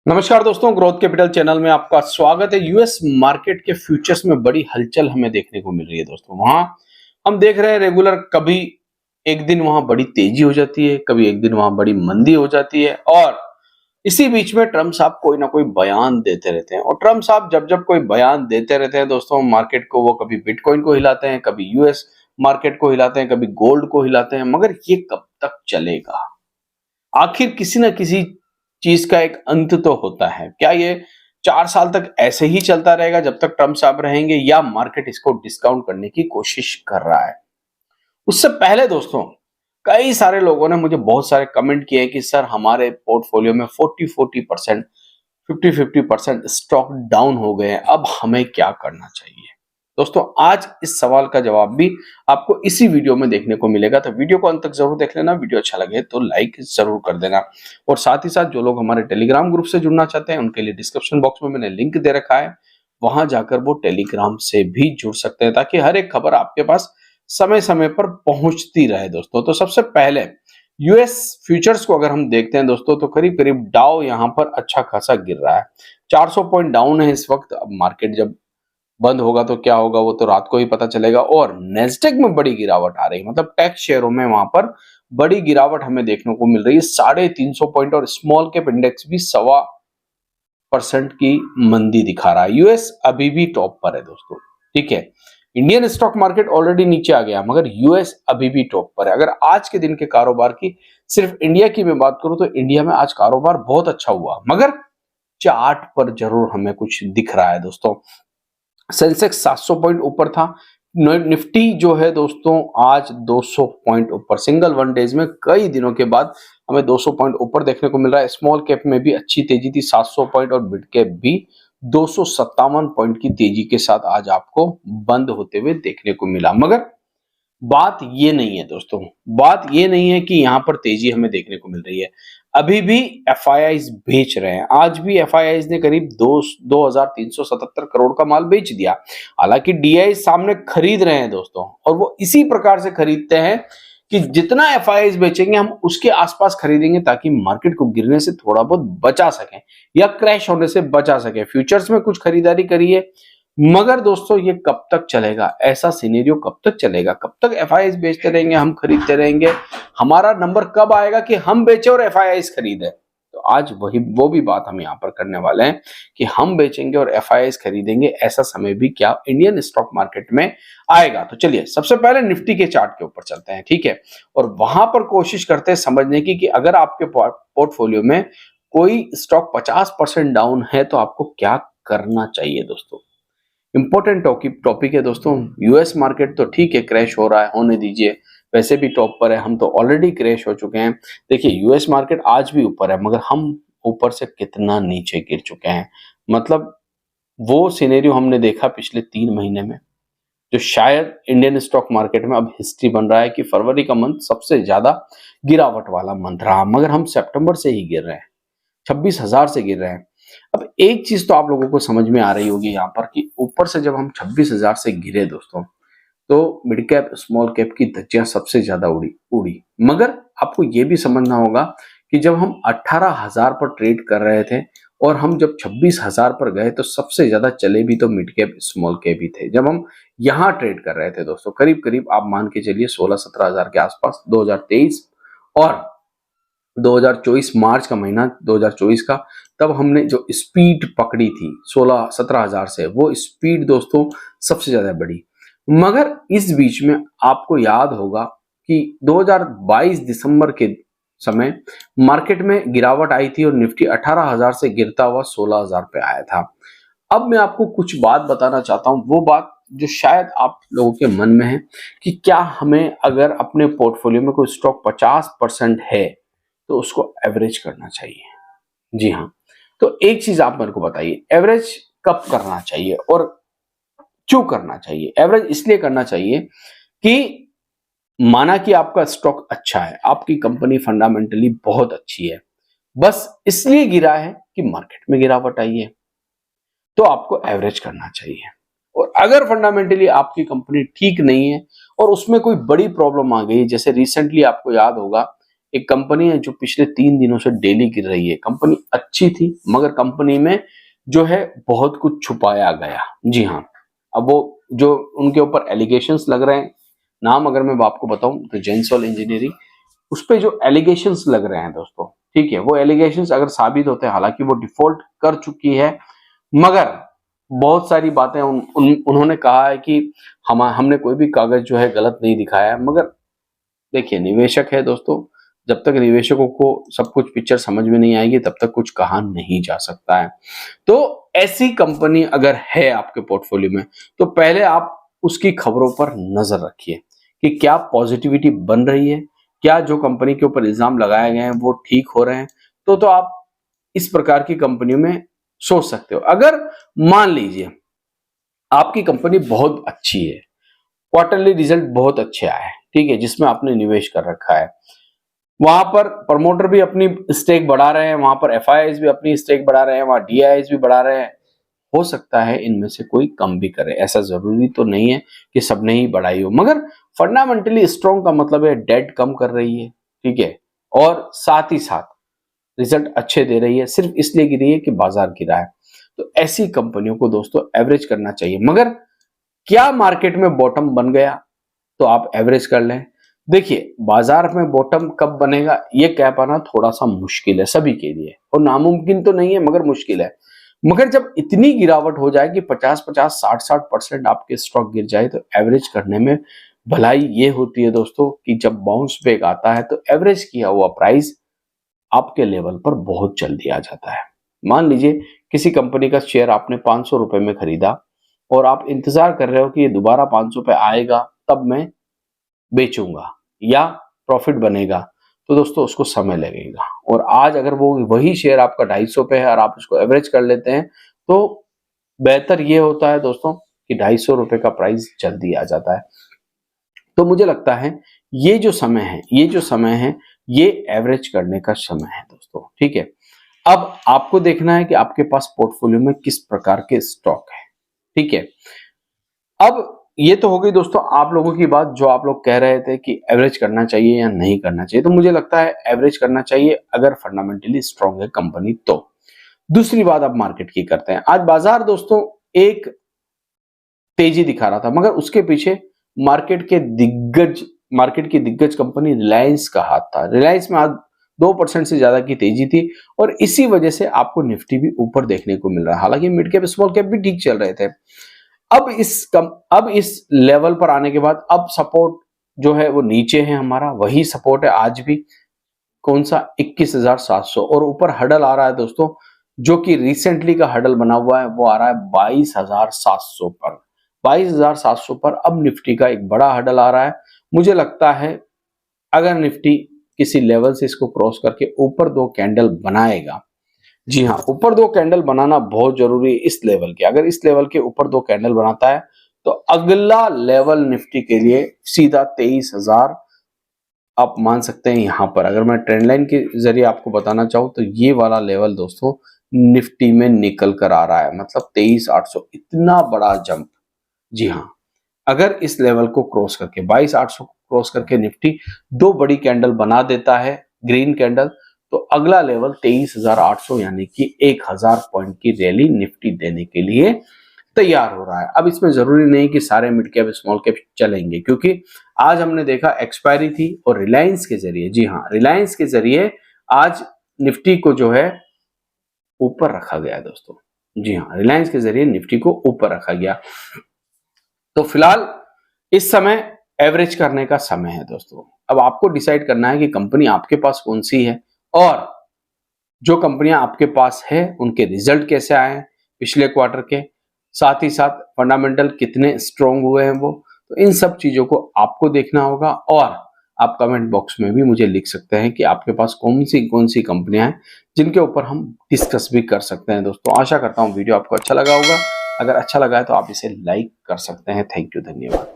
नमस्कार दोस्तों, growth capital channel में आपका स्वागत है। यूएस मार्केट के फ्यूचर्स में बड़ी हलचल हमें देखने को मिल रही है दोस्तों। वहां हम देख रहे हैं रेगुलर, कभी एक दिन वहां बड़ी तेजी हो जाती है, कभी एक दिन वहां बड़ी मंदी हो जाती है और इसी बीच में ट्रम्प साहब कोई ना कोई बयान देते रहते हैं। और ट्रम्प साहब जब जब कोई बयान देते रहते हैं दोस्तों मार्केट को, वो कभी बिटकॉइन को हिलाते हैं, कभी यूएस मार्केट को हिलाते हैं, कभी गोल्ड को हिलाते हैं। मगर ये कब तक चलेगा? आखिर किसी न किसी चीज का एक अंत तो होता है। क्या ये 4 साल तक ऐसे ही चलता रहेगा जब तक ट्रम्प साहब रहेंगे, या मार्केट इसको डिस्काउंट करने की कोशिश कर रहा है? उससे पहले दोस्तों, कई सारे लोगों ने मुझे बहुत सारे कमेंट किए हैं कि सर हमारे पोर्टफोलियो में 40% 50% स्टॉक डाउन हो गए हैं, अब हमें क्या करना चाहिए? दोस्तों आज इस सवाल का जवाब भी आपको इसी वीडियो में देखने को मिलेगा, तो वीडियो को अंत तक जरूर देख लेना। वीडियो अच्छा लगे तो लाइक जरूर कर देना। और साथ ही साथ जो लोग हमारे टेलीग्राम ग्रुप से जुड़ना चाहते हैं उनके लिए डिस्क्रिप्शन बॉक्स में मैंने लिंक दे रखा है, वहां जाकर वो टेलीग्राम से भी जुड़ सकते हैं ताकि हर एक खबर आपके पास समय समय पर पहुंचती रहे दोस्तों। तो सबसे पहले यूएस फ्यूचर्स को अगर हम देखते हैं दोस्तों, तो करीब करीब डाउ यहां पर अच्छा खासा गिर रहा है। 400 पॉइंट डाउन है इस वक्त। अब मार्केट जब बंद होगा तो क्या होगा वो तो रात को ही पता चलेगा। और नेस्डेक में बड़ी गिरावट आ रही है, मतलब टेक शेयरों में वहां पर बड़ी गिरावट हमें देखने को मिल रही है। 350 पॉइंट और स्मॉल कैप इंडेक्स भी 1.25% की मंदी दिखा रहा है। यूएस अभी भी टॉप पर है दोस्तों, ठीक है। इंडियन स्टॉक मार्केट ऑलरेडी नीचे आ गया, मगर यूएस अभी भी टॉप पर है। अगर आज के दिन के कारोबार की सिर्फ इंडिया की मैं बात करूं तो इंडिया में आज कारोबार बहुत अच्छा हुआ, मगर चार्ट पर जरूर हमें कुछ दिख रहा है दोस्तों। सेंसेक्स 700 पॉइंट ऊपर था। निफ्टी जो है दोस्तों आज 200 पॉइंट ऊपर, सिंगल वन डेज में कई दिनों के बाद हमें 200 पॉइंट ऊपर देखने को मिल रहा है। स्मॉल कैप में भी अच्छी तेजी थी, 700 पॉइंट, और मिड कैप भी 257 पॉइंट की तेजी के साथ आज आपको बंद होते हुए देखने को मिला। मगर बात ये नहीं है दोस्तों, बात ये नहीं है कि यहां पर तेजी हमें देखने को मिल रही है। अभी भी एफआईआईज बेच रहे हैं। आज भी एफआईआईज ने करीब 2377 करोड़ का माल बेच दिया। हालांकि डीआई सामने खरीद रहे हैं दोस्तों, और वो इसी प्रकार से खरीदते हैं कि जितना एफआईआईज बेचेंगे हम उसके आसपास खरीदेंगे ताकि मार्केट को गिरने से थोड़ा बहुत बचा सकें या क्रैश होने से बचा सकें। फ्यूचर्स में कुछ खरीदारी करिए, मगर दोस्तों ये कब तक चलेगा? ऐसा सिनेरियो कब तक चलेगा? कब तक एफआईआईज बेचते रहेंगे, हम खरीदते रहेंगे? हमारा नंबर कब आएगा कि हम बेचे और एफआईआईज खरीदे? तो आज वो भी बात हम यहाँ पर करने वाले हैं कि हम बेचेंगे और एफआईआईज खरीदेंगे, ऐसा समय भी क्या इंडियन स्टॉक मार्केट में आएगा? तो चलिए सबसे पहले निफ्टी के चार्ट के ऊपर चलते हैं, ठीक है, और वहां पर कोशिश करते हैं समझने की कि अगर आपके पोर्टफोलियो में कोई स्टॉक 50% डाउन है तो आपको क्या करना चाहिए दोस्तों। इंपॉर्टेंट टॉपिक है दोस्तों। यूएस मार्केट तो ठीक है, क्रैश हो रहा है, होने दीजिए, वैसे भी टॉप पर है, हम तो ऑलरेडी क्रैश हो चुके हैं। देखिए यूएस मार्केट आज भी ऊपर है, मगर हम ऊपर से कितना नीचे गिर चुके हैं। मतलब वो सिनेरियो हमने देखा पिछले 3 महीने में, जो शायद इंडियन स्टॉक मार्केट में अब हिस्ट्री बन रहा है कि फरवरी का मंथ सबसे ज्यादा गिरावट वाला मंथ रहा, मगर हम सितंबर से ही गिर रहे हैं, 26,000 से गिर रहे हैं। अब एक चीज तो आप लोगों को समझ में आ रही होगी यहाँ पर कि ऊपर से जब हम 26,000 से गिरे दोस्तों, तो मिड कैप स्मॉल कैप की धज्जियां सबसे ज्यादा उड़ी। मगर आपको ये भी समझना होगा कि जब हम 18,000 पर ट्रेड कर रहे थे और हम जब 26,000 पर गए तो सबसे ज्यादा चले भी तो मिड कैप स्मॉल कैप ही थे। जब हम यहाँ ट्रेड कर रहे थे दोस्तों, करीब करीब आप मान के चलिए 16-17,000 के आसपास 2023 और 2024 मार्च का महीना 2024 का, तब हमने जो स्पीड पकड़ी थी 16-17,000 से, वो स्पीड दोस्तों सबसे ज्यादा बढ़ी। मगर इस बीच में आपको याद होगा कि 2022 दिसंबर के समय मार्केट में गिरावट आई थी और निफ्टी 18,000 से गिरता हुआ 16,000 पे आया था। अब मैं आपको कुछ बात बताना चाहता हूं, वो बात जो शायद आप लोगों के मन में है कि क्या हमें अगर अपने पोर्टफोलियो में कोई स्टॉक 50% है तो उसको एवरेज करना चाहिए। जी हाँ, तो एक चीज आप मेरे को बताइए, एवरेज कब करना चाहिए और क्यों करना चाहिए? एवरेज इसलिए करना चाहिए कि माना कि आपका स्टॉक अच्छा है, आपकी कंपनी फंडामेंटली बहुत अच्छी है, बस इसलिए गिरा है कि मार्केट में गिरावट आई है, तो आपको एवरेज करना चाहिए। और अगर फंडामेंटली आपकी कंपनी ठीक नहीं है और उसमें कोई बड़ी प्रॉब्लम आ गई, जैसे रिसेंटली आपको याद होगा एक कंपनी है जो पिछले 3 दिनों से डेली गिर रही है। कंपनी अच्छी थी मगर कंपनी में जो है बहुत कुछ छुपाया गया। जी हाँ, अब वो जो उनके ऊपर एलिगेशंस लग रहे हैं, नाम अगर मैं आपको बताऊं तो जेंसॉल इंजीनियरिंग, उस पे जो एलिगेशंस लग रहे हैं दोस्तों, ठीक है, वो एलिगेशंस अगर साबित होते हैं, हालांकि वो डिफॉल्ट कर चुकी है, मगर बहुत सारी बातें उन्होंने कहा है कि हमने कोई भी कागज जो है गलत नहीं दिखाया है। मगर देखिए, निवेशक है दोस्तों, जब तक निवेशकों को सब कुछ पिक्चर समझ में नहीं आएगी तब तक कुछ कहा नहीं जा सकता है। तो ऐसी कंपनी अगर है आपके पोर्टफोलियो में तो पहले आप उसकी खबरों पर नजर रखिए कि क्या पॉजिटिविटी बन रही है, क्या जो कंपनी के ऊपर इल्जाम लगाए गए हैं वो ठीक हो रहे हैं। तो आप इस प्रकार की कंपनियों में सोच सकते हो। अगर मान लीजिए आपकी कंपनी बहुत अच्छी है, क्वार्टरली रिजल्ट बहुत अच्छे आए हैं, ठीक है, जिसमें आपने निवेश कर रखा है, वहां पर प्रमोटर भी अपनी स्टेक बढ़ा रहे हैं, वहां पर एफआईआईज भी अपनी स्टेक बढ़ा रहे हैं, वहां डीआईआईज भी बढ़ा रहे हैं, हो सकता है इनमें से कोई कम भी करे, ऐसा जरूरी तो नहीं है कि सबने ही बढ़ाई हो। मगर फंडामेंटली स्ट्रॉन्ग का मतलब है डेट कम कर रही है, ठीक है, और साथ ही साथ रिजल्ट अच्छे दे रही है, सिर्फ इसलिए गिरी है कि बाजार गिरा है। तो ऐसी कंपनियों को दोस्तों एवरेज करना चाहिए। मगर क्या मार्केट में बॉटम बन गया तो आप एवरेज कर लें? देखिए, बाजार में बॉटम कब बनेगा ये कह पाना थोड़ा सा मुश्किल है सभी के लिए, और नामुमकिन तो नहीं है मगर मुश्किल है। मगर जब इतनी गिरावट हो जाए कि 50-50, 60-60% आपके स्टॉक गिर जाए तो एवरेज करने में भलाई ये होती है दोस्तों कि जब बाउंस बैक आता है तो एवरेज किया हुआ प्राइस आपके लेवल पर बहुत जल्दी आ जाता है। मान लीजिए किसी कंपनी का शेयर आपने 500 रुपए में खरीदा और आप इंतजार कर रहे हो कि ये दोबारा 500 पे आएगा तब मैं बेचूंगा या प्रॉफिट बनेगा, तो दोस्तों उसको समय लगेगा। और आज अगर वो वही शेयर आपका 250 पे है और आप उसको एवरेज कर लेते हैं तो बेहतर ये होता है दोस्तों कि 250 रुपए का प्राइस जल्दी आ जाता है। तो मुझे लगता है ये जो समय है, ये एवरेज करने का समय है दोस्तों, ठीक है। अब आपको देखना है कि आपके पास पोर्टफोलियो में किस प्रकार के स्टॉक है, ठीक है। अब ये तो हो गई दोस्तों आप लोगों की बात, जो आप लोग कह रहे थे कि एवरेज करना चाहिए या नहीं करना चाहिए। तो मुझे लगता है एवरेज करना चाहिए अगर फंडामेंटली स्ट्रांग है कंपनी तो। दूसरी बात अब मार्केट की करते हैं। आज बाजार दोस्तों एक तेजी दिखा रहा था, मगर उसके पीछे मार्केट की दिग्गज कंपनी रिलायंस का हाथ था। रिलायंस में आज 2% से ज्यादा की तेजी थी और इसी वजह से आपको निफ्टी भी ऊपर देखने को मिल रहा है। हालांकि मिड कैप स्मॉल कैप भी ठीक चल रहे थे। अब इस लेवल पर आने के बाद अब सपोर्ट जो है वो नीचे है, हमारा वही सपोर्ट है आज भी, कौन सा 21,700, और ऊपर हडल आ रहा है दोस्तों, जो कि रिसेंटली का हडल बना हुआ है वो आ रहा है 22,700 पर। 22,700 पर अब निफ्टी का एक बड़ा हडल आ रहा है। मुझे लगता है अगर निफ्टी किसी लेवल से इसको क्रॉस करके ऊपर 2 कैंडल बनाएगा, जी हाँ, ऊपर 2 कैंडल बनाना बहुत जरूरी है इस लेवल के। अगर इस लेवल के ऊपर 2 कैंडल बनाता है तो अगला लेवल निफ्टी के लिए सीधा 23,000 आप मान सकते हैं। यहां पर अगर मैं ट्रेंड लाइन के जरिए आपको बताना चाहूं तो ये वाला लेवल दोस्तों निफ्टी में निकल कर आ रहा है, मतलब 23,800, इतना बड़ा जंप। जी हाँ, अगर इस लेवल को क्रॉस करके 22,800 को क्रॉस करके निफ्टी 2 बड़ी कैंडल बना देता है, ग्रीन कैंडल, तो अगला लेवल 23,800 यानी कि 1,000 पॉइंट की रैली निफ्टी देने के लिए तैयार हो रहा है। अब इसमें जरूरी नहीं कि सारे मिड कैप स्मॉल कैप चलेंगे, क्योंकि आज हमने देखा एक्सपायरी थी और रिलायंस के जरिए, जी हाँ, रिलायंस के जरिए आज निफ्टी को जो है ऊपर रखा गया दोस्तों। जी हाँ, रिलायंस के जरिए निफ्टी को ऊपर रखा गया। तो फिलहाल इस समय एवरेज करने का समय है दोस्तों। अब आपको डिसाइड करना है कि कंपनी आपके पास कौन सी है और जो कंपनियां आपके पास है उनके रिजल्ट कैसे आए हैं पिछले क्वार्टर के, साथ ही साथ फंडामेंटल कितने स्ट्रॉन्ग हुए हैं वो। तो इन सब चीजों को आपको देखना होगा और आप कमेंट बॉक्स में भी मुझे लिख सकते हैं कि आपके पास कौन सी कंपनियां हैं जिनके ऊपर हम डिस्कस भी कर सकते हैं दोस्तों। आशा करता हूं वीडियो आपको अच्छा लगा होगा। अगर अच्छा लगा है तो आप इसे लाइक कर सकते हैं। थैंक यू, धन्यवाद।